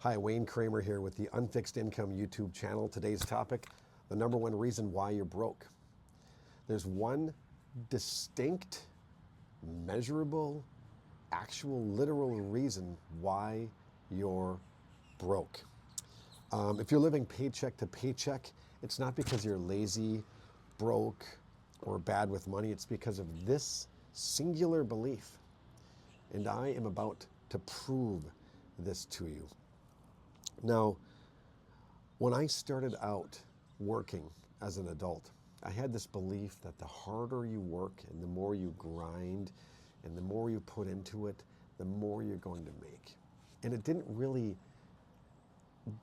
Hi, Wayne Kramer here with the Unfixed Income YouTube channel. Today's topic, the number one reason why you're broke. There's one distinct, measurable, actual, literal reason why you're broke. If you're living paycheck to paycheck, it's not because you're lazy, broke, or bad with money. It's because of this singular belief. And I am about to prove this to you. Now, when I started out working as an adult, I had this belief that the harder you work and the more you grind and the more you put into it, the more you're going to make. And it didn't really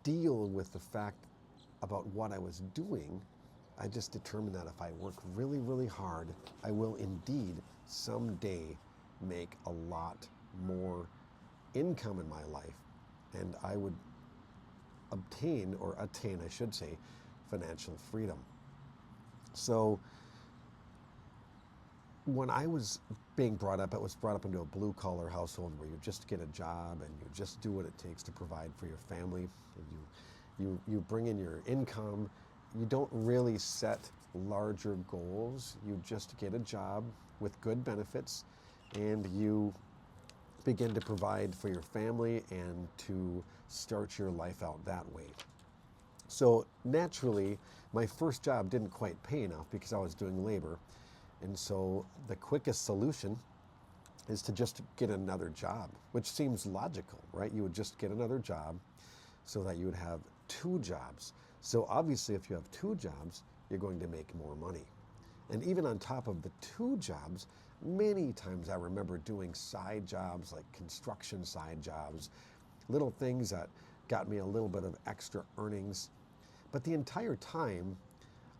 deal with the fact about what I was doing. I just determined that if I work really, really hard, I will indeed someday make a lot more income in my life, and I would attain, I should say, financial freedom. So when I was being brought up, I was brought up into a blue-collar household where you just get a job and you just do what it takes to provide for your family. And you bring in your income. You don't really set larger goals. You just get a job with good benefits and you begin to provide for your family and to start your life out that way. So naturally, my first job didn't quite pay enough because I was doing labor. And so the quickest solution is to just get another job, which seems logical, right? You would just get another job so that you would have two jobs. So obviously, if you have two jobs, you're going to make more money. And even on top of the two jobs, many times I remember doing side jobs, like construction side jobs, little things that got me a little bit of extra earnings. But the entire time,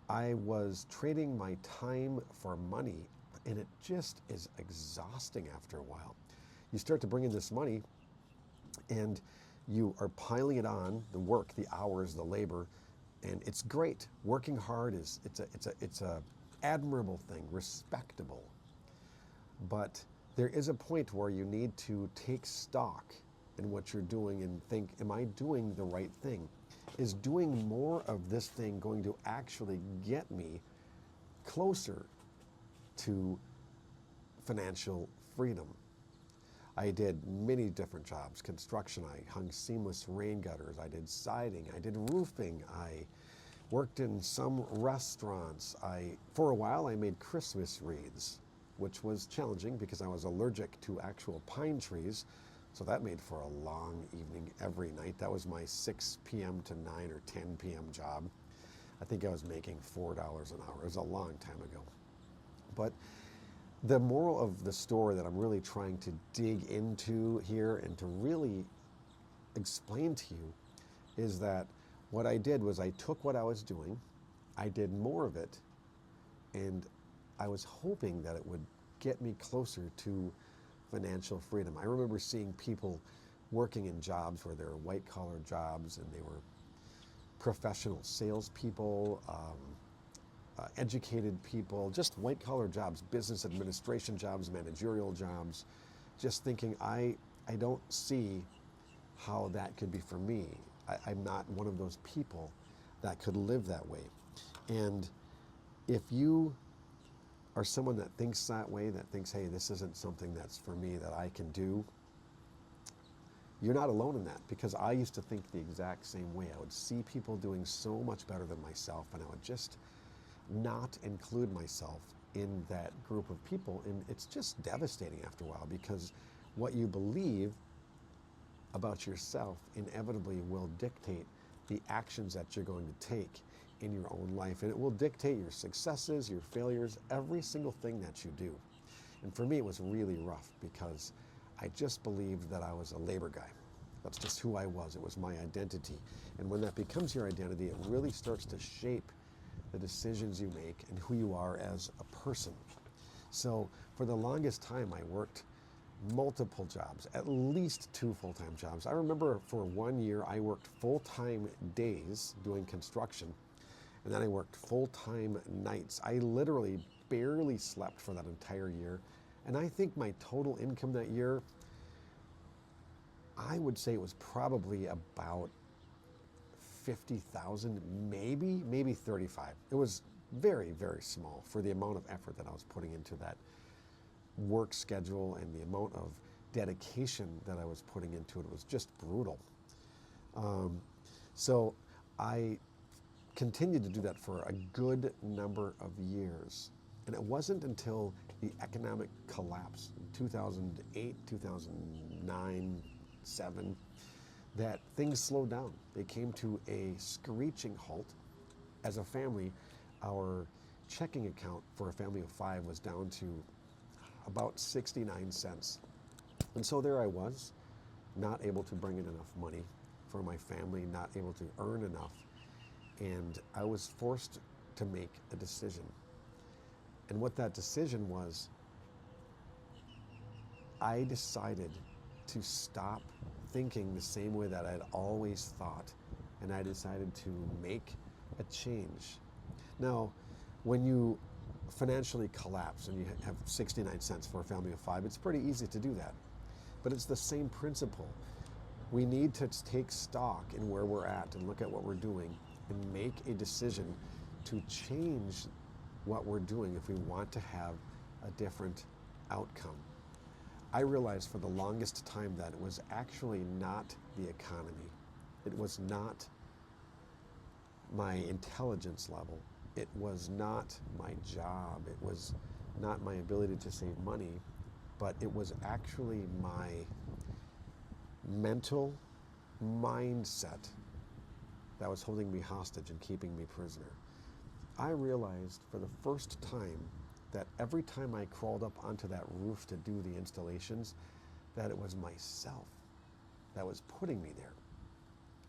I was trading my time for money, and it just is exhausting after a while. You start to bring in this money, and you are piling it on, the work, the hours, the labor, and it's great. Working hard it's a admirable thing, respectable. But there is a point where you need to take stock in what you're doing and think, am I doing the right thing? Is doing more of this thing going to actually get me closer to financial freedom? I did many different jobs. Construction, I hung seamless rain gutters. I did siding. I did roofing. I worked in some restaurants. For a while, I made Christmas wreaths, which was challenging because I was allergic to actual pine trees. So that made for a long evening every night. That was my 6 p.m. to 9 or 10 p.m. job. I think I was making $4 an hour. It was a long time ago. But the moral of the story that I'm really trying to dig into here and to really explain to you is that what I did was I took what I was doing, I did more of it, and I was hoping that it would get me closer to financial freedom. I remember seeing people working in jobs where they were white-collar jobs and they were professional salespeople, educated people, just white-collar jobs, business administration jobs, managerial jobs, just thinking, I don't see how that could be for me. I'm not one of those people that could live that way. And if you are someone that thinks that way, that thinks, hey, this isn't something that's for me that I can do, you're not alone in that, because I used to think the exact same way. I would see people doing so much better than myself, and I would just not include myself in that group of people. And it's just devastating after a while, because what you believe about yourself inevitably will dictate the actions that you're going to take in your own life. And it will dictate your successes, your failures, every single thing that you do. And for me, it was really rough because I just believed that I was a labor guy. That's just who I was. It was my identity. And when that becomes your identity, it really starts to shape the decisions you make and who you are as a person. So for the longest time, I worked multiple jobs, at least 2 full-time jobs. I remember for 1 year, I worked full-time days doing construction, and then I worked full-time nights. I literally barely slept for that entire year. And I think my total income that year, I would say it was probably about 50,000, maybe 35. It was very, very small for the amount of effort that I was putting into that work schedule and the amount of dedication that I was putting into it. It was just brutal. So I continued to do that for a good number of years. And it wasn't until the economic collapse in 2008, 2009, 7, that things slowed down. They came to a screeching halt. As a family, our checking account for a family of 5 was down to about 69 cents. And so there I was, not able to bring in enough money for my family, not able to earn enough. And I was forced to make a decision. And what that decision was, I decided to stop thinking the same way that I'd always thought, and I decided to make a change. Now, when you financially collapse and you have 69 cents for a family of 5, it's pretty easy to do that. But it's the same principle. We need to take stock in where we're at and look at what we're doing and make a decision to change what we're doing if we want to have a different outcome. I realized for the longest time that it was actually not the economy. It was not my intelligence level. It was not my job. It was not my ability to save money, but it was actually my mental mindset that was holding me hostage and keeping me prisoner. I realized for the first time that every time I crawled up onto that roof to do the installations, that it was myself that was putting me there.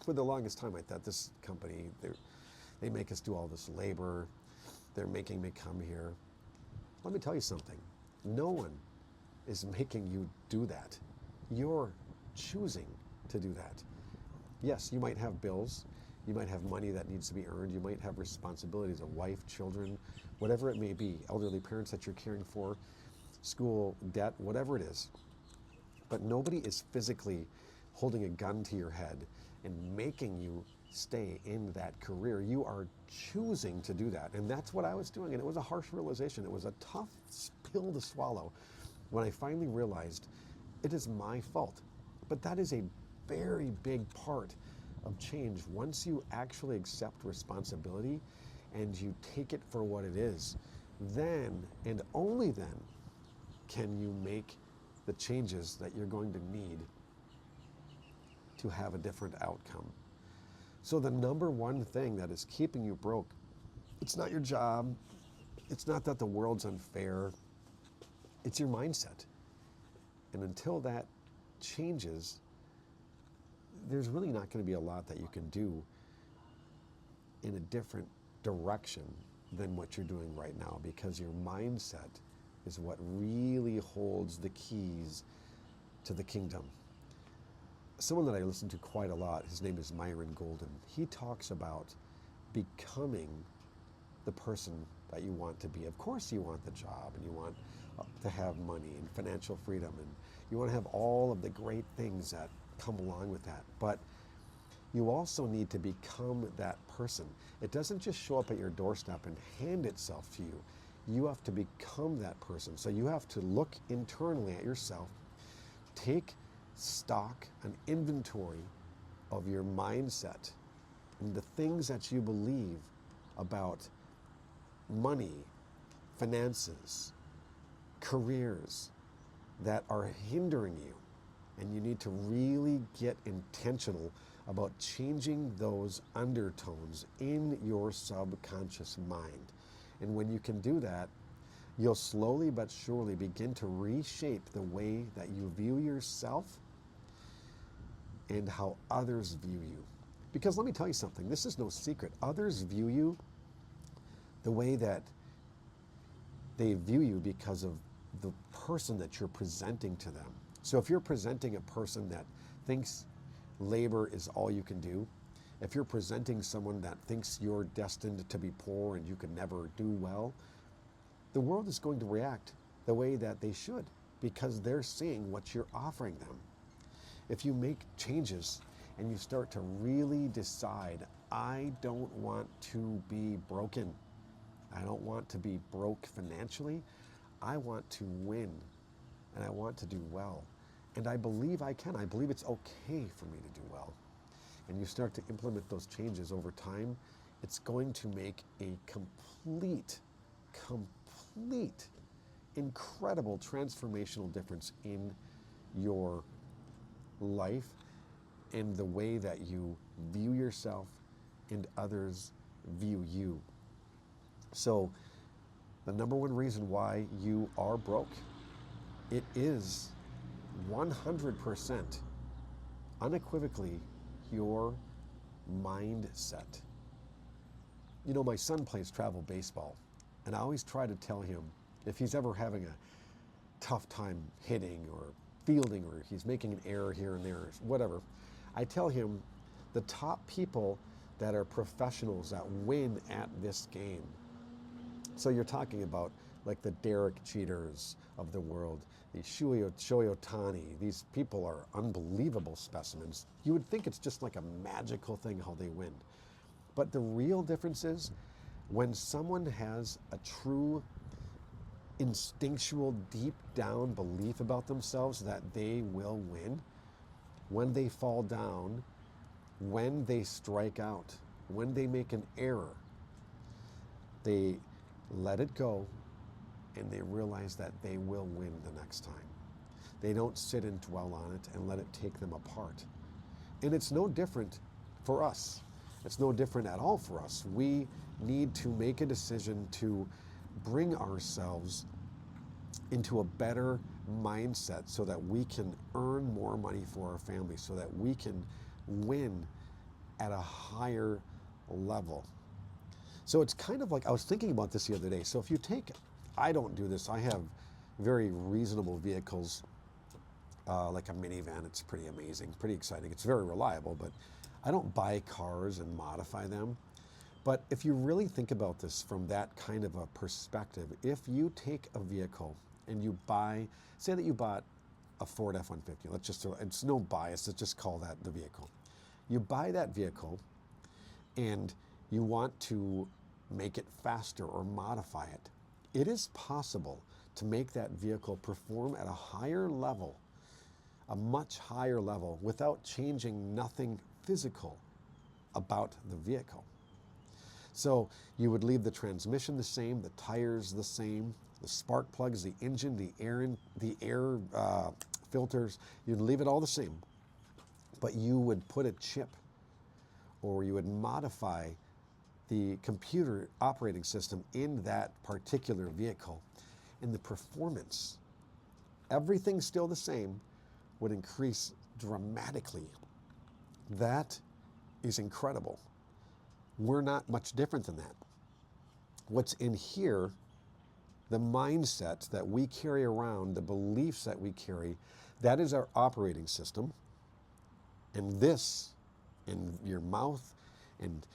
For the longest time, I thought this company, they make us do all this labor. They're making me come here. Let me tell you something. No one is making you do that. You're choosing to do that. Yes, you might have bills. You might have money that needs to be earned. You might have responsibilities, a wife, children, whatever it may be, elderly parents that you're caring for, school debt, whatever it is. But nobody is physically holding a gun to your head and making you stay in that career. You are choosing to do that. And that's what I was doing. And it was a harsh realization. It was a tough pill to swallow when I finally realized it is my fault. But that is a very big part of change. Once you actually accept responsibility and you take it for what it is, then and only then can you make the changes that you're going to need to have a different outcome. So the number one thing that is keeping you broke, it's not your job, it's not that the world's unfair, it's your mindset. And until that changes, there's really not going to be a lot that you can do in a different direction than what you're doing right now, because your mindset is what really holds the keys to the kingdom. Someone that I listen to quite a lot, his name is Myron Golden. He talks about becoming the person that you want to be. Of course you want the job and you want to have money and financial freedom and you want to have all of the great things that come along with that. But you also need to become that person. It doesn't just show up at your doorstep and hand itself to you. You have to become that person. So you have to look internally at yourself, take stock, an inventory of your mindset and the things that you believe about money, finances, careers that are hindering you. And you need to really get intentional about changing those undertones in your subconscious mind. And when you can do that, you'll slowly but surely begin to reshape the way that you view yourself and how others view you. Because let me tell you something, this is no secret. Others view you the way that they view you because of the person that you're presenting to them. So if you're presenting a person that thinks labor is all you can do, if you're presenting someone that thinks you're destined to be poor and you can never do well, the world is going to react the way that they should because they're seeing what you're offering them. if you make changes and you start to really decide, I don't want to be broken. I don't want to be broke financially. I want to win and I want to do well. And I believe I can. I believe it's okay for me to do well. And you start to implement those changes over time, it's going to make a complete, incredible transformational difference in your life and the way that you view yourself and others view you. So the number one reason why you are broke, it is 100% unequivocally your mindset. You know, my son plays travel baseball, and I always try to tell him if he's ever having a tough time hitting or fielding, or he's making an error here and there, or whatever, I tell him the top people that are professionals that win at this game. So you're talking about like the Derek Jeters of the world, the Shohei Ohtani. These people are unbelievable specimens. You would think it's just like a magical thing how they win. But the real difference is when someone has a true instinctual, deep down belief about themselves that they will win, when they fall down, when they strike out, when they make an error, they let it go and they realize that they will win the next time. They don't sit and dwell on it and let it take them apart. And it's no different for us. It's no different at all for us. We need to make a decision to bring ourselves into a better mindset so that we can earn more money for our family, so that we can win at a higher level. So it's kind of like, I was thinking about this the other day. So if you take, I don't do this, I have very reasonable vehicles, like a minivan. It's pretty amazing, pretty exciting. It's very reliable, but I don't buy cars and modify them. But if you really think about this from that kind of a perspective, if you take a vehicle and you buy, say that you bought a Ford F-150, let's just throw, it's no bias, let's just call that the vehicle. You buy that vehicle and you want to make it faster or modify it. It is possible to make that vehicle perform at a higher level, a much higher level, without changing nothing physical about the vehicle. So you would leave the transmission the same, the tires the same, the spark plugs, the engine, the air filters, you'd leave it all the same. But you would put a chip, or you would modify the computer operating system in that particular vehicle, and the performance, everything still the same, would increase dramatically. That is incredible. We're not much different than that. What's in here, the mindset that we carry around, the beliefs that we carry, that is our operating system. And this, in your mouth and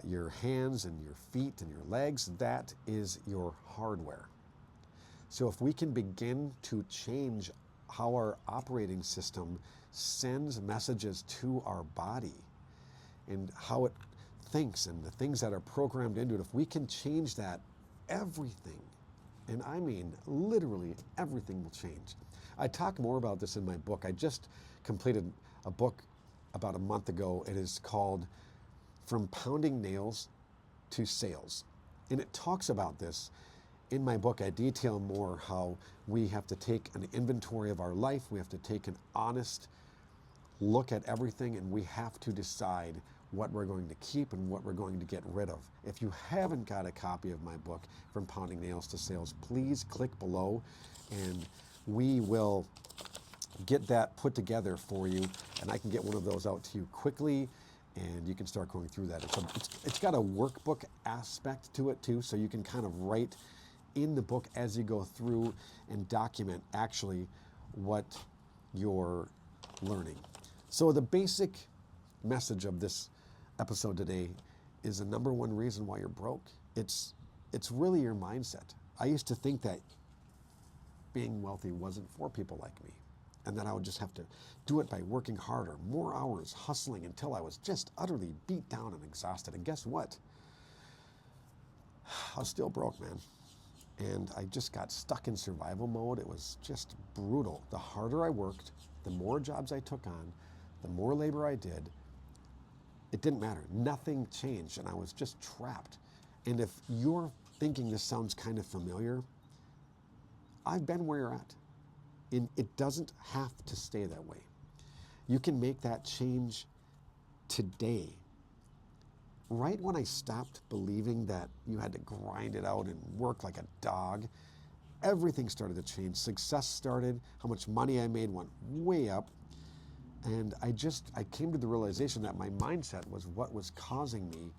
your hands and your feet and your legs, that is your hardware. So if we can begin to change how our operating system sends messages to our body and how it thinks and the things that are programmed into it, if we can change that, everything, and I mean literally everything, will change. I talk more about this in my book. I just completed a book about a month ago. It is called From Pounding Nails to Sales. And it talks about this. In my book, I detail more how we have to take an inventory of our life. We have to take an honest look at everything, and we have to decide what we're going to keep and what we're going to get rid of. If you haven't got a copy of my book, From Pounding Nails to Sales, please click below and we will get that put together for you, and I can get one of those out to you quickly, and you can start going through that. It's got a workbook aspect to it too, so you can kind of write in the book as you go through and document actually what you're learning. So the basic message of this episode today is the number one reason why you're broke. It's really your mindset. I used to think that being wealthy wasn't for people like me. And then I would just have to do it by working harder, more hours, hustling until I was just utterly beat down and exhausted. And guess what? I was still broke, man. And I just got stuck in survival mode. It was just brutal. The harder I worked, the more jobs I took on, the more labor I did, it didn't matter. Nothing changed, and I was just trapped. And if you're thinking this sounds kind of familiar, I've been where you're at. And it doesn't have to stay that way. You can make that change today. Right when I stopped believing that you had to grind it out and work like a dog, everything started to change. Success started, how much money I made went way up. And I came to the realization that my mindset was what was causing me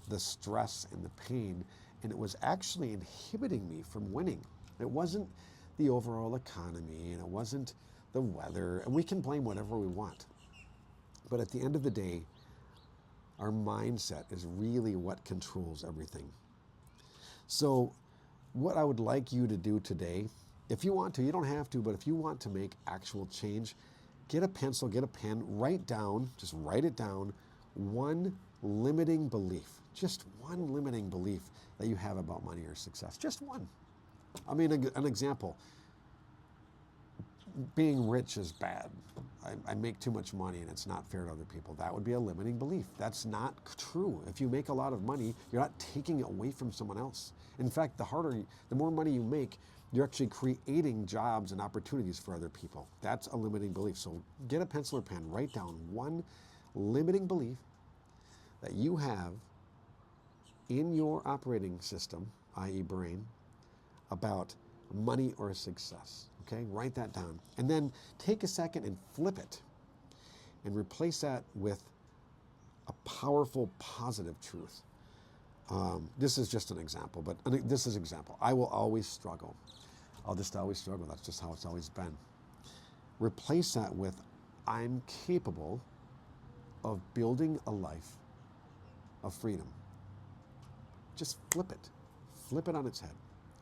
the stress and the pain, and it was actually inhibiting me from winning. It wasn't the overall economy, and it wasn't the weather, and we can blame whatever we want. But at the end of the day, our mindset is really what controls everything. So what I would like you to do today, if you want to, you don't have to, but if you want to make actual change, get a pencil, get a pen, just write it down, one limiting belief, just one limiting belief that you have about money or success, just one. I mean, an example, being rich is bad. I make too much money and it's not fair to other people. That would be a limiting belief. That's not true. If you make a lot of money, you're not taking it away from someone else. In fact, the more money you make, you're actually creating jobs and opportunities for other people. That's a limiting belief. So get a pencil or pen, write down one limiting belief that you have in your operating system, i.e. brain, about money or success. Okay, write that down. And then take a second and flip it and replace that with a powerful, positive truth. This is just an example, but this is an example. I will always struggle. I'll just always struggle. That's just how it's always been. Replace that with, I'm capable of building a life of freedom. Just flip it. Flip it on its head.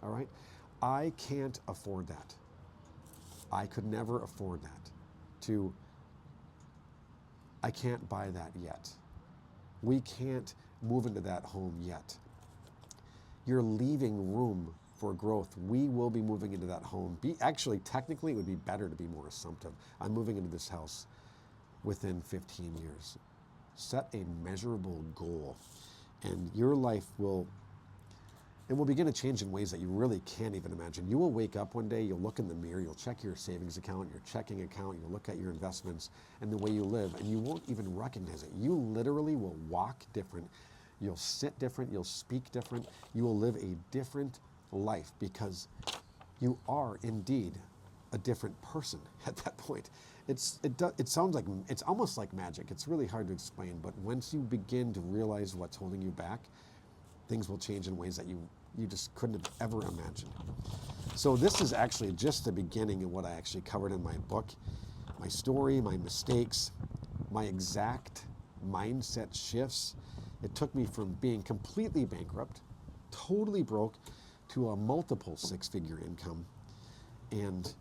All right? I can't afford that. I could never afford that. I can't buy that yet. We can't move into that home yet. You're leaving room for growth. We will be moving into that home. Actually, technically, it would be better to be more assumptive. I'm moving into this house within 15 years. Set a measurable goal, and your life will begin to change in ways that you really can't even imagine. You will wake up one day, you'll look in the mirror, you'll check your savings account, your checking account, you'll look at your investments and the way you live, and you won't even recognize it. You literally will walk different, you'll sit different, you'll speak different, you will live a different life because you are indeed a different person at that point. It sounds like, it's almost like magic. It's really hard to explain, but once you begin to realize what's holding you back, things will change in ways that you just couldn't have ever imagined. So this is actually just the beginning of what I actually covered in my book. My story, my mistakes, my exact mindset shifts. It took me from being completely bankrupt, totally broke, to a multiple six-figure income. And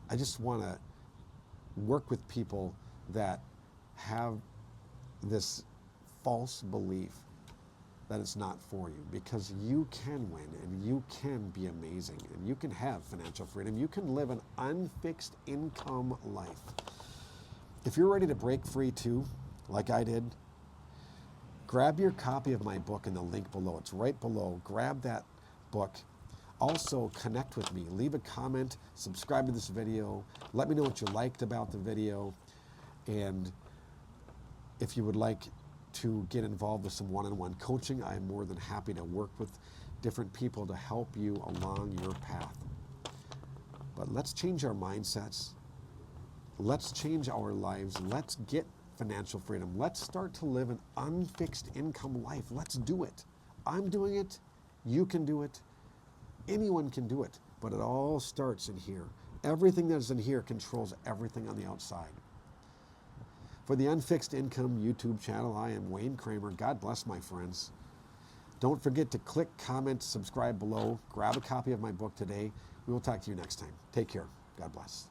I just want to work with people that have this false belief that it's not for you, because you can win and you can be amazing and you can have financial freedom. You can live an unfixed income life. If you're ready to break free too, like I did, grab your copy of my book in the link below. It's right below. Grab that book. Also, connect with me. Leave a comment, subscribe to this video. Let me know what you liked about the video. And if you would like to get involved with some one-on-one coaching, I'm more than happy to work with different people to help you along your path. But let's change our mindsets. Let's change our lives. Let's get financial freedom. Let's start to live an unfixed income life. Let's do it. I'm doing it. You can do it. Anyone can do it. But it all starts in here. Everything that's in here controls everything on the outside. For the Unfixed Income YouTube channel, I am Wayne Kramer. God bless, my friends. Don't forget to click, comment, subscribe below. Grab a copy of my book today. We will talk to you next time. Take care. God bless.